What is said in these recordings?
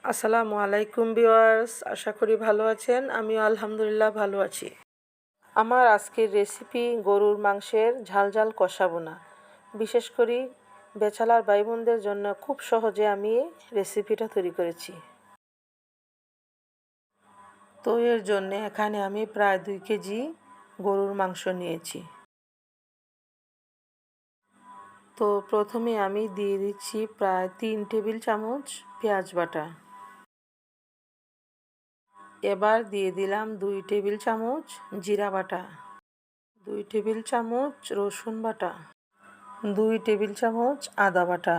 আসসালামু আলাইকুম ভিউয়ার্স, আশা করি ভালো আছেন। আমিও আলহামদুলিল্লাহ ভালো আছি। আমার আজকের রেসিপি গরুর মাংসের ঝাল ঝাল কষা ভুনা। বিশেষ করে বেচালার ভাই বোনদের জন্য খুব সহজে আমি এই রেসিপিটা তৈরি করেছি। তো এর জন্যে এখানে আমি প্রায় 2 কেজি গরুর মাংস নিয়েছি। তো প্রথমে আমি দিয়ে দিচ্ছি প্রায় 3 টেবিল চামচ পেঁয়াজ বাটা। এবার দিয়ে দিলাম 2 টেবিল চামচ জিরা বাটা, 2 টেবিল চামচ রসুন বাটা, 2 টেবিল চামচ আদা বাটা।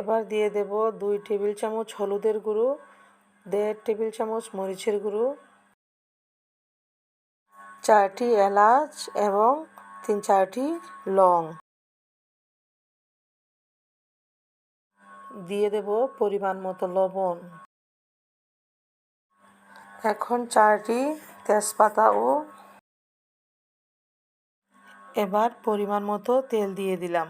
এবার দিয়ে দেব 2 টেবিল চামচ হলুদের গুঁড়ো, 1.5 টেবিল চামচ মরিচের গুঁড়ো, 4টি এলাচ এবং 3-4টি লং। দিয়ে দেব পরিমাণ মতো লবণ। এখন 4টি তেজপাতা ও এবার পরিমাণ মতো তেল দিয়ে দিলাম।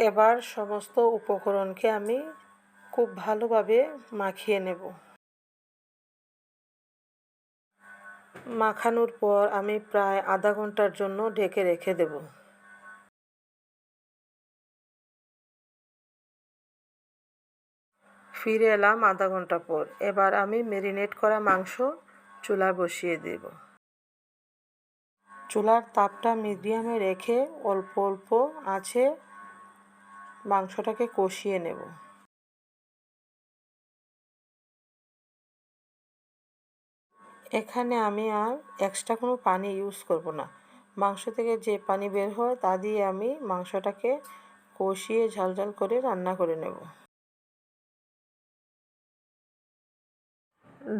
এবার সমস্ত উপকরণকে আমি খুব ভালোভাবে মাখিয়ে নেব। মাখানোর পর আমি প্রায় আধা ঘন্টার জন্য ঢেকে রেখে দেব। ফিরে এলাম আধা ঘন্টা পর। এবার আমি ম্যারিনেট করা মাংস চুলায় বসিয়ে দেব। চুলার তাপটা মিডিয়ামে রেখে অল্প অল্প আঁচে মাংসটাকে কষিয়ে নেব। এখানে আমি আর এক্সট্রা কোনো পানি ইউজ করব না। মাংস থেকে যে পানি বের হয় তা দিয়ে আমি মাংসটাকে কষিয়ে ঝাল ঝাল করে রান্না করে নেব।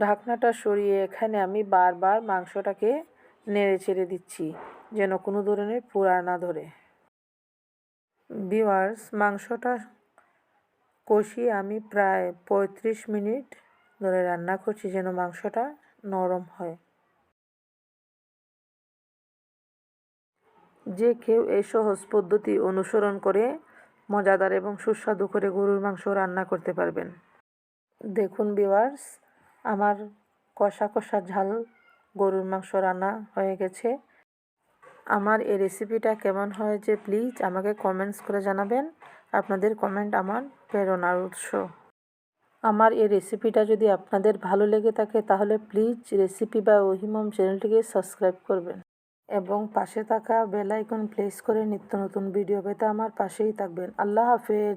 ঢাকনাটা সরিয়ে এখানে আমি বারবার মাংসটাকে নেড়ে চেড়ে দিচ্ছি যেন কোনো ধরনের পোড়া না ধরে। ভিউয়ার্স, মাংসটা কষিয়ে আমি প্রায় 35 মিনিট ধরে রান্না করছি যেন মাংসটা নরম হয়। যে কেউ এই সহজ পদ্ধতি অনুসরণ করে মজাদার এবং সুস্বাদু করে গরুর মাংস রান্না করতে পারবেন। দেখুন ভিউয়ার্স, আমার কষা কষা ঝাল গরুর মাংস রান্না হয়ে গেছে। আমার এই রেসিপিটা কেমন হয়েছে প্লিজ আমাকে কমেন্টস করে জানাবেন। আপনাদের কমেন্ট আমার প্রেরণার উৎস। আমার এই রেসিপিটা যদি আপনাদের ভালো লেগে থাকে তাহলে প্লিজ রেসিপি বা ওহিমম চ্যানেলটিকে সাবস্ক্রাইব করবেন এবং পাশে থাকা বেল আইকন প্রেস করে নিত্য নতুন ভিডিও পেতে আমার পাশেই থাকবেন। আল্লাহ হাফেজ।